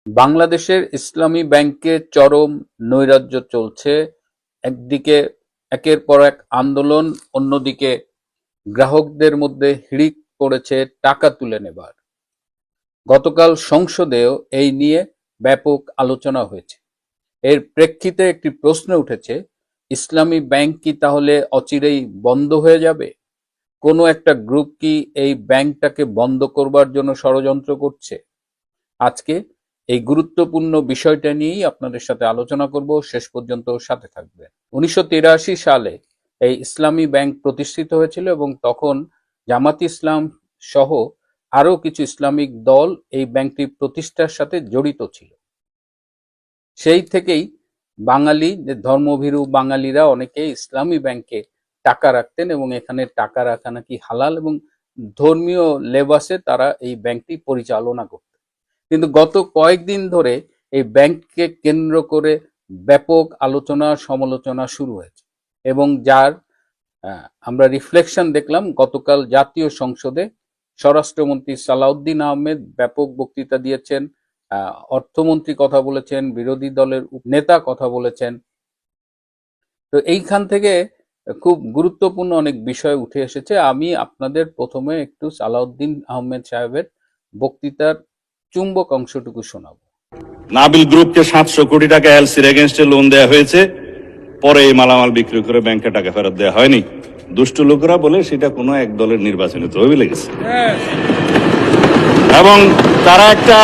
বাংলাদেশের ইসলামী ব্যাংকে চরম নৈরাজ্য চলছে। একদিকে একের পর এক আন্দোলন, অন্যদিকে গ্রাহকদের মধ্যে হিড়িক পড়েছে টাকা তুলে নেবার। গতকাল সংসদেও এই নিয়ে ব্যাপক আলোচনা হয়েছে। এর প্রেক্ষিতে একটি প্রশ্ন উঠেছে, ইসলামী ব্যাংক কি তাহলে অচিরেই বন্ধ হয়ে যাবে? কোনো একটা গ্রুপ কি এই ব্যাংকটাকে বন্ধ করবার জন্য ষড়যন্ত্র করছে? আজকে এই গুরুত্বপূর্ণ বিষয়টা নিয়েই আপনাদের সাথে আলোচনা করব। শেষ পর্যন্ত সাথে থাকবেন। 1983 সালে এই ইসলামী ব্যাংক প্রতিষ্ঠিত হয়েছিল এবং তখন জামাত ইসলাম সহ আরো কিছু ইসলামিক দল এই ব্যাংকটি প্রতিষ্ঠার সাথে জড়িত ছিল। সেই থেকেই বাঙালি ধর্মভীরু বাঙালিরা অনেকে ইসলামী ব্যাংকে টাকা রাখতেন এবং এখানে টাকা রাখা নাকি হালাল এবং ধর্মীয় লেবাসে তারা এই ব্যাংকটি পরিচালনা করতেন। কিন্তু গত কয়েকদিন ধরে এই ব্যাংককে কেন্দ্র করে ব্যাপক আলোচনা সমালোচনা শুরু হয়েছে এবং যার আমরা রিফ্লেকশন দেখলাম গতকাল জাতীয় সংসদে। স্বরাষ্ট্রমন্ত্রী সালাউদ্দিন আহমেদ ব্যাপক বক্তৃতা দিয়েছেন, অর্থমন্ত্রী কথা বলেছেন, বিরোধী দলের নেতা কথা বলেছেন। তো এইখান থেকে খুব গুরুত্বপূর্ণ অনেক বিষয় উঠে এসেছে। আমি আপনাদের প্রথমে একটু সালাউদ্দিন আহমেদ সাহেবের বক্তৃতার চুম্বক অংশটুকু শোনাবো। নাবিল গ্রুপকে 700 কোটি টাকা এলসির এগেনস্টে লোন দেওয়া হয়েছে, পরে এই মালামাল বিক্রি করে ব্যাংকে টাকা ফেরত দেওয়া হয়নি। দুষ্টু লোকরা বলে সেটা কোনো এক দলের নির্বাচনী তহবিলে গেছে এবং তারা একটা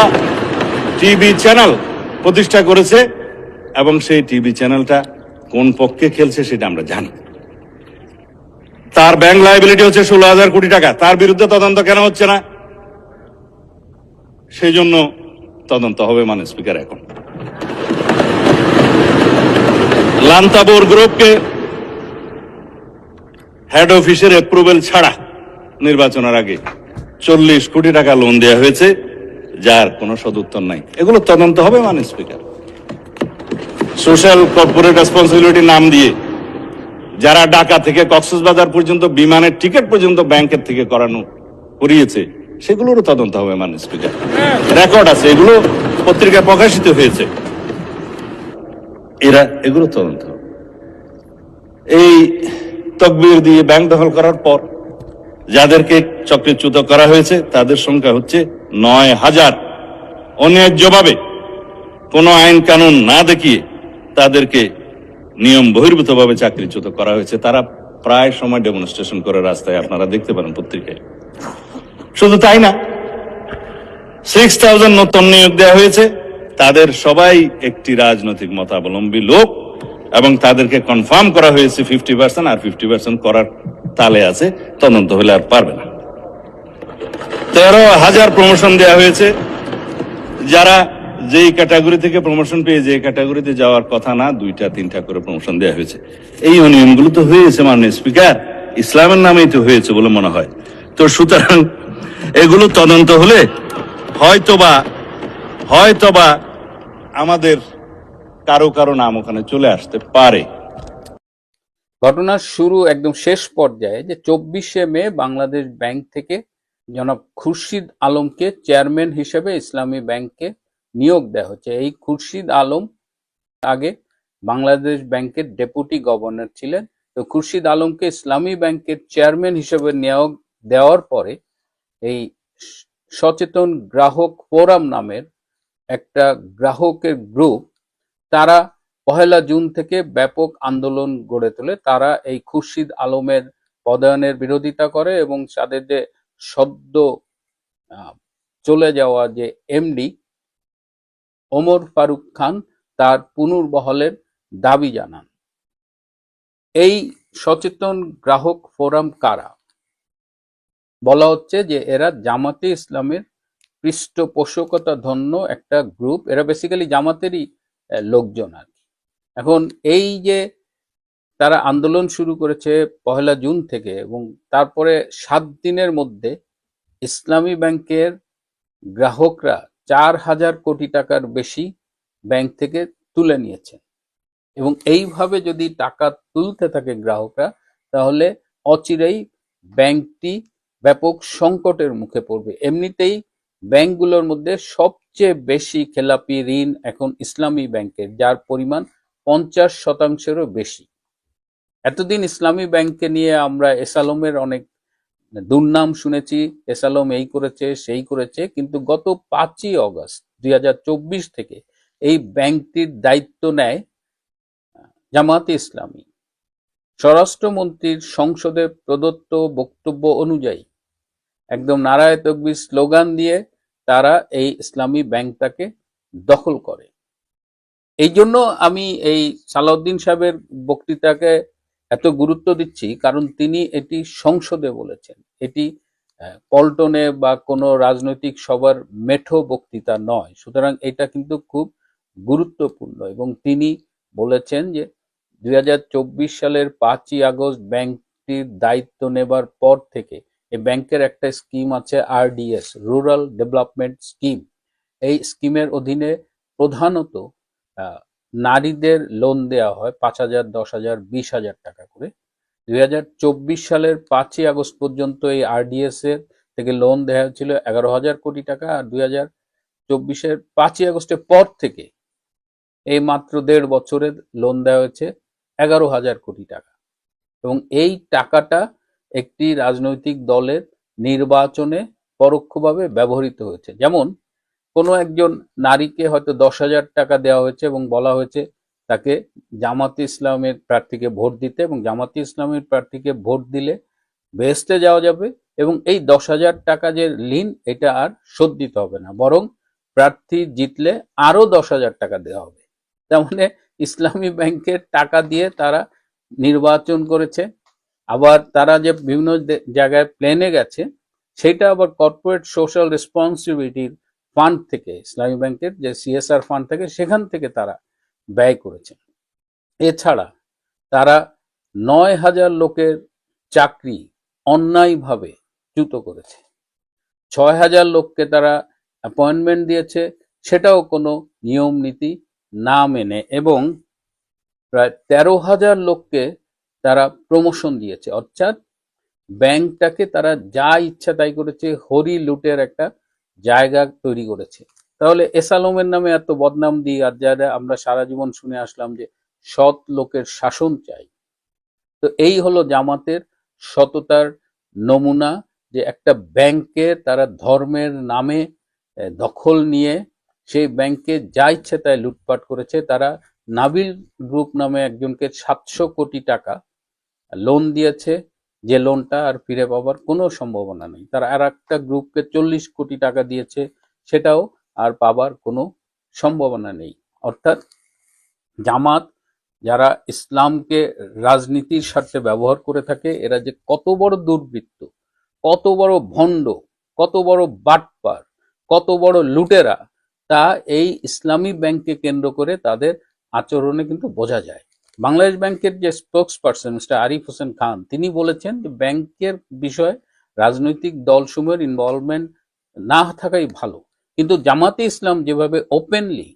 টিভি চ্যানেল প্রতিষ্ঠা করেছে এবং সেই টিভি চ্যানেলটা কোন পক্ষে খেলছে সেটা আমরা জানি। তার ব্যাংক লায়াবিলিটি হচ্ছে 16,000 কোটি টাকা। তার বিরুদ্ধে তদন্ত কেন হচ্ছে না? সেই জন্য তদন্ত হবে মাননীয় স্পিকার। এখন লান্তাবোর গ্রুপকে হেড অফিসের অ্যাপ্রুভেল ছাড়া নির্বাচনের আগে 40 কোটি টাকা লোন দেওয়া হয়েছে, যার কোনো সদুত্তর নাই। এগুলো তদন্ত হবে মাননীয় স্পিকার। সোশ্যাল কর্পোরেট রেসপন্সিবিলিটি নাম দিয়ে যারা ঢাকা থেকে কক্সবাজার পর্যন্ত বিমানের টিকিট পর্যন্ত ব্যাংকের থেকে করিয়েছে, সেগুলোরও তদন্ত হবে মাননীয় স্পিকার। রেকর্ড আছে, এগুলো পত্রিকায় প্রকাশিত হয়েছে। এগুলো তদন্ত। এই তকবির দিয়ে ব্যাংক দখল করার পর যাদেরকে চক্রচ্যুত করা হয়েছে তাদের সংখ্যা হচ্ছে 9,000। অন্যায্যভাবে কোনো আইন কানুন না দেখিয়ে তাদেরকে নিয়ম বহির্ভূতভাবে চাকরিচ্যুত করা হয়েছে। তারা প্রায় সময় ডেমনস্ট্রেশন করে রাস্তায়, আপনারা দেখতে পারেন পত্রিকায়। শুধু তাই না, 6,000 নতুন নিয়োগ দেওয়া হয়েছে। তাদের সবাই একটি রাজনৈতিক মতাবলম্বী লোক এবং তাদেরকে কনফার্ম করা হয়েছে 50% আর 50% করার তালে আছে। তদন্ত হলে আর পারবে না। 13,000 প্রমোশন দেওয়া হয়েছে, যারা যেই ক্যাটাগরি থেকে প্রমোশন পেয়ে যে ক্যাটাগরিতে যাওয়ার কথা না, 2-3টা করে প্রমোশন দেওয়া হয়েছে। এই অনিয়মগুলো তো হয়েছে মাননীয় স্পিকার, ইসলামের নামেই তো হয়েছে বলে মনে হয়। তো সুতরাং এগুলো তদন্ত হলে হয়তোবা আমাদের কারো নাম ওখানে চলে আসতে পারে। ঘটনার শুরু একদম শেষ পর্যায়ে যে 24শে মে বাংলাদেশ ব্যাংক থেকে জনাব খুরশিদ আলমকে চেয়ারম্যান হিসেবে ইসলামী ব্যাংকে নিয়োগ দেওয়া হচ্ছে। এই খুরশিদ আলম আগে বাংলাদেশ ব্যাংকের ডেপুটি গভর্নর ছিলেন। তো খুরশিদ আলমকে ইসলামী ব্যাংকের চেয়ারম্যান হিসেবে নিয়োগ দেওয়ার পরে এই সচেতন গ্রাহক ফোরাম নামের একটা গ্রাহকের গ্রুপ, তারা 1 জুন থেকে ব্যাপক আন্দোলন গড়ে তোলে। তারা এই খুরশিদ আলমের পদায়নের বিরোধিতা করে এবং তাদের যে সদ্য চলে যাওয়া যে এমডি ওমর ফারুক খান, তার পুনর্বহালের দাবি জানান। এই সচেতন গ্রাহক ফোরাম কারা? বলা হচ্ছে যে এরা জামাতে ইসলামের পৃষ্ঠপোষকতা ধন্য একটা গ্রুপ। এরা বেসিক্যালি জামাতেরই লোকজন আর কি। এখন এই যে তারা আন্দোলন শুরু করেছে 1 জুন থেকে এবং তারপরে 7 দিনের মধ্যে ইসলামী ব্যাংকের গ্রাহকরা 4,000 কোটি টাকার বেশি ব্যাংক থেকে তুলে নিয়েছেন এবং এইভাবে যদি টাকা তুলতে থাকে গ্রাহকরা, তাহলে অচিরেই ব্যাংকটি ব্যাপক সংকটের মুখে পড়বে। এমনিতেই ব্যাংকগুলোর মধ্যে সবচেয়ে সবচেয়ে বেশি খেলাপি ঋণ এখন ইসলামী ব্যাংকের, যার পরিমাণ 50%-এরও বেশি। এতদিন ইসলামী ব্যাংককে নিয়ে আমরা এসালমের অনেক দুর্নাম শুনেছি, এসালম এই করেছে সেই করেছে, কিন্তু গত 5ই অগস্ট 2024 থেকে এই ব্যাংকটির দায়িত্ব নেয় জামায়াতে ইসলামী। স্বরাষ্ট্রমন্ত্রীর সংসদে প্রদত্ত বক্তব্য অনুযায়ী একদম নারায়ে তাকবীর স্লোগান দিয়ে তারা এই ইসলামী ব্যাংকটাকে দখল করে। এই জন্য আমি এই সালাউদ্দিন সাহেবের বক্তৃতাকে এত গুরুত্ব দিচ্ছি, কারণ তিনি এটি সংসদে বলেছেন। এটি পল্টনে বা কোনো রাজনৈতিক সভার মেঠো বক্তৃতা নয়। সুতরাং এটা কিন্তু খুব গুরুত্বপূর্ণ, এবং তিনি বলেছেন যে 2024 সালের 5ই আগস্ট ব্যাংকটির দায়িত্ব নেবার পর থেকে এই ব্যাংকের একটা স্কিম আছে, আরডিএস, রুরাল ডেভেলপমেন্ট স্কিম। এই স্কিমের অধীনে প্রধানত নারীদের লোন দেওয়া হয় 5,000, 10,000, 20,000 টাকা করে। 2024 সালের 5ই আগস্ট পর্যন্ত এই আরডিএস এর থেকে লোন দেওয়া হয়েছিল 11,000 কোটি টাকা, আর 2024-এর 5ই আগস্টের পর থেকে এই মাত্র 1.5 বছরের লোন দেওয়া হয়েছে 11,000 কোটি টাকা। এবং এই টাকাটা একটি রাজনৈতিক দলের নির্বাচনে পরোক্ষভাবে ব্যবহৃত হয়েছে। যেমন কোনো একজন নারীকে হয়তো 10,000 টাকা দেওয়া হয়েছে এবং বলা হয়েছে তাকে জামাতে ইসলামের প্রার্থীকে ভোট দিতে, এবং জামাতে ইসলামের প্রার্থীকে ভোট দিলে বেহেশতে যাওয়া যাবে, এবং এই 10,000 টাকা যে ঋণ এটা আর শোধ দিতে হবে না, বরং প্রার্থী জিতলে আরো 10,000 টাকা দেওয়া হবে। তার মানে ইসলামী ব্যাংকের টাকা দিয়ে তারা নির্বাচন করেছে। আবার তারা যে বিভিন্ন জায়গায় প্লেনে গেছে, সেটা আবার কর্পোরেট সোশ্যাল রেসপন্সিবিলিটির ফান্ড থেকে, ইসলামী ব্যাংকের যে সিএসআর ফান্ড থেকে, সেখান থেকে তারা ব্যয় করেছে। এছাড়া তারা 9,000 লোকের চাকরি অন্যায়ভাবে চ্যুত করেছে। 6,000 লোককে তারা অ্যাপয়েন্টমেন্ট দিয়েছে, সেটাও কোনো নিয়ম নীতি না মেনে, এবং প্রায় 13,000 লোককে তারা প্রমোশন দিয়েছে। অর্থাৎ ব্যাংকটাকে তারা যা ইচ্ছা তাই করেছে, হরি লুটের একটা জায়গা তৈরি করেছে। তাহলে এসালমের নামে এত বদনাম দিই, আর যারা আমরা সারা জীবন শুনে আসলাম যে সৎ লোকের শাসন চাই, তো এই হলো জামাতের সততার নমুনা, যে একটা ব্যাংকে তারা ধর্মের নামে দখল নিয়ে সেই ব্যাংকে যা ইচ্ছে তাই লুটপাট করেছে। তারা নাবিল গ্রুপ নামে একজনকে 700 কোটি টাকা লোন দিয়েছে, যে লোনটা আর ফিরে পাবার কোনো সম্ভাবনা নেই। তারা আর একটা গ্রুপকে 40 কোটি টাকা দিয়েছে, সেটাও আর পাবার কোনো সম্ভাবনা নেই। অর্থাৎ জামাত যারা ইসলামকে রাজনীতির স্বার্থে ব্যবহার করে থাকে, এরা যে কত বড় দুর্বৃত্ত, কত বড় ভণ্ড, কত বড় বাটপার, কত বড় লুটেরা, তা এই ইসলামী ব্যাংককে কেন্দ্র করে তাদের আচরণে কিন্তু বোঝা যায়। বাংলাদেশ ব্যাংকের যে spokesperson mister Arif Hossain Khan, তিনি বলেছেন যে ব্যাংকের বিষয়ে রাজনৈতিক দলসমূহের ইনভলভমেন্ট না থাকাই ভালো, কিন্তু জামাতে ইসলাম যেভাবে ওপেনলি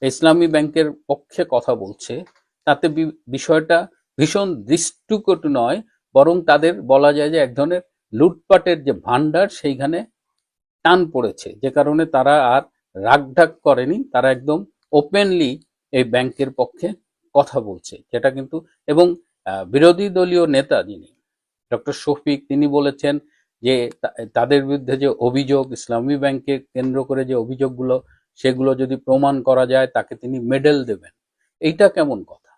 ইসলামী ব্যাংকের পক্ষে কথা বলছে, তাতে বিষয়টা ভীষণ দৃষ্টিকটু নয়, বরং তাদের বলা যায় যে এক ধরনের লুটপাটের যে ভান্ডার, সেইখানে টান পড়েছে, যে কারণে তারা আর রাগঢাক করেনি, তারা একদম ওপেনলি এই ব্যাংকের পক্ষে কথা বলছে। যেটা কিন্তু, এবং বিরোধী দলীয় নেতা যিনি ডক্টর শফিক, তিনি বলেছেন যে তাদের বিরুদ্ধে যে অভিযোগ, ইসলামী ব্যাংকে কেন্দ্র করে যে অভিযোগগুলো, সেগুলো যদি প্রমাণ করা যায় তাকে তিনি মেডেল দেবেন। এইটা কেমন কথা?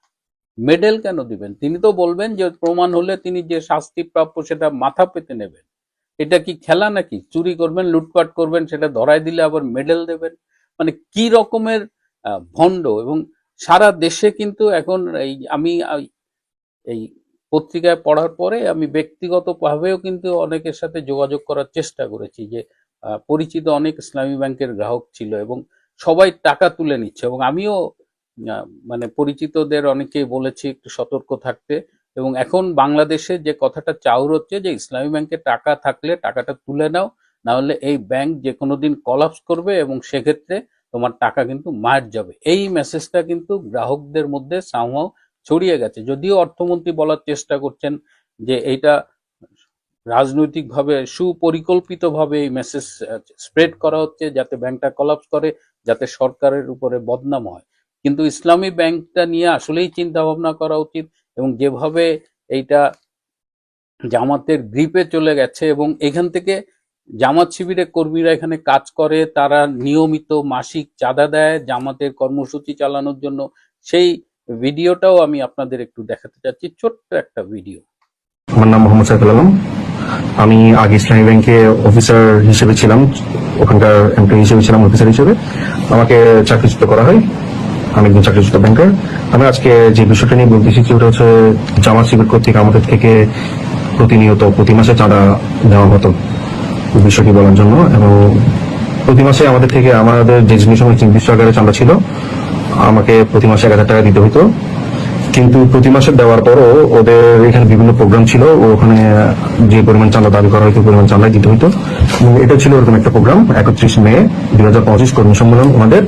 মেডেল কেন দিবেন? তিনি তো বলবেন যে প্রমাণ হলে তিনি যে শাস্তি প্রাপ্য সেটা মাথা পেতে নেবেন। এটা কি খেলা নাকি? চুরি করবেন, লুটপাট করবেন, সেটা ধরাই দিলে আবার মেডেল দেবেন? মানে কি রকমের ভণ্ড! এবং সারা দেশে কিন্তু এখন আমি এই পত্রিকায় পড়ার পরে আমি ব্যক্তিগতভাবেও কিন্তু অনেকের সাথে যোগাযোগ করার চেষ্টা করেছি, যে পরিচিত অনেক ইসলামী ব্যাংকের গ্রাহক ছিল এবং সবাই টাকা তুলে নিচ্ছে, এবং আমিও মানে পরিচিতদের অনেকেই বলেছি একটু সতর্ক থাকতে। এবং এখন বাংলাদেশে যে কথাটা চাউর হচ্ছে যে ইসলামী ব্যাংকে টাকা থাকলে টাকাটা তুলে নাও, না হলে এই ব্যাংক যে কোনো দিন কলাপস করবে, এবং সেক্ষেত্রে তোমার টাকা কিন্তু মার যাবে। এই মেসেজটা কিন্তু গ্রাহকদের মধ্যে সামহাও ছড়িয়ে গেছে। যদিও অর্থমন্ত্রী বলার চেষ্টা করছেন যে এইটা রাজনৈতিকভাবে সুপরিকল্পিতভাবে এই মেসেজ স্প্রেড করা হচ্ছে যাতে ব্যাংকটা কলাপস করে, যাতে সরকারের উপরে বদনাম হয়। কিন্তু ইসলামী ব্যাংকটা নিয়ে আসলেই চিন্তা ভাবনা করা উচিত, এবং যেভাবে এইটা জামাতের গ্রিপে চলে গেছে এবং এখান থেকে জামাত শিবিরের কর্মীরা এখানে কাজ করে, তারা নিয়মিত মাসিক চাঁদা দেয় জামাতের কর্মসূচি চালানোর জন্য। সেই ভিডিওটাও আমি আপনাদের একটু দেখাতে চাচ্ছি, ছোট্ট একটা ভিডিও। আমার নাম মোহাম্মদ সাইফুল আলম। আমি আগে ইসলামী ব্যাংকে অফিসার হিসেবে ছিলাম, ওখানকার এমপ্লয়ি হিসেবে ছিলাম, অফিসার হিসেবে আমাকে চাকরিচ্যুত করা হয়। আমি একজন চাকরিচ্যুত ব্যাংকার। আমি আজকে যে বিষয়টা নিয়ে বলতে এসেছি ওটা হচ্ছে জামাত শিবির কর্তৃক আমাদের থেকে প্রতিনিয়ত প্রতি মাসে চাঁদা নেওয়া হতো এই বিষয়টি বলার জন্য। এবং প্রতি মাসে আমাদের থেকে আমাদের যে সময় নির্দিষ্ট আকারে চাঁদা ছিল আমাকে প্রতি মাসে 1,000 টাকা দিতে হতো। কিন্তু প্রতি মাসে দেওয়ার পরও ওদের এখানে বিভিন্ন প্রোগ্রাম ছিল, ওখানে যে পরিমাণ চাঁদা দাবি করা হয়তো পরিমাণ চাঁদাই দিতে হতো। এবং এটা ছিল ওরকম একটা প্রোগ্রাম 31 মে 2025 কর্মী সম্মেলন ওনাদের।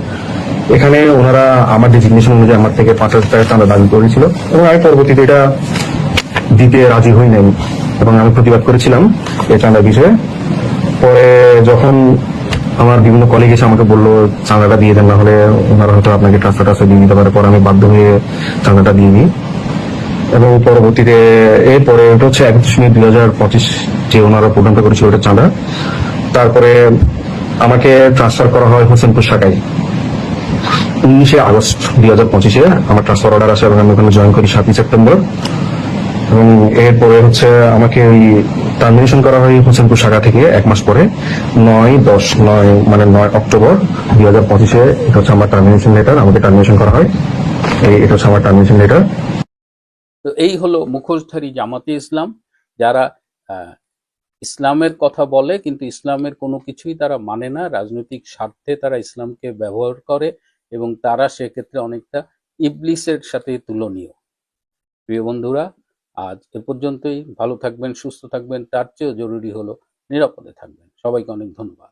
এখানে ওনারা আমার ডেজিগনেশন অনুযায়ী আমার থেকে 5,000 টাকা চাঁদা দাবি করেছিল এবং আমি পরবর্তীতে এটা দিতে রাজি হই নাই এবং আমি প্রতিবাদ করেছিলাম এই চাঁদার বিষয়ে। পরে যখন আমার বিভিন্ন কলিগ এসে আমাকে বললো চাঁদাটা দিয়ে দেন, না হলে ওনারা হয়তো আপনাকে ট্রান্সফার দিয়ে দিতে পারে, পরে আমি বাধ্য হয়ে চাঁদাটা দিয়ে দিই। এবং পরবর্তীতে এরপরে এটা হচ্ছে 31 মে 2025 যে ওনারা প্রোগ্রামটা করেছিল ওটা চাঁদা। তারপরে আমাকে ট্রান্সফার করা হয় হোসেনপুর শাখায় 19 আগস্ট 2025 আমার ট্রান্সফার অর্ডার আসে এবং আমি ওখানে জয়েন করি 7 সেপ্টেম্বর। এবং এরপরে হচ্ছে আমাকে ওই টার্মিনেশন করা হয় হোসেনপুর শাখা থেকে 1 মাস পরে 9 অক্টোবর 2025 এটা হচ্ছে আমার টার্মিনেশন লেটার। আমাকে টার্মিনেশন করা হয়, এটা হচ্ছে আমার টার্মিনেশন লেটার। তো এই হলো মুখোশধারী জামাতে ইসলাম, যারা আহ, ইসলামের কথা বলে কিন্তু ইসলামের কোনো কিছুই তারা মানে না, রাজনৈতিক স্বার্থে তারা ইসলামকে ব্যবহার করে এবং তারা সেক্ষেত্রে অনেকটা ইবলিসের সাথে তুলনীয়। প্রিয় বন্ধুরা, আজ এ পর্যন্তই। ভালো থাকবেন, সুস্থ থাকবেন, তার চেয়েও জরুরি হলো নিরাপদে থাকবেন। সবাইকে অনেক ধন্যবাদ।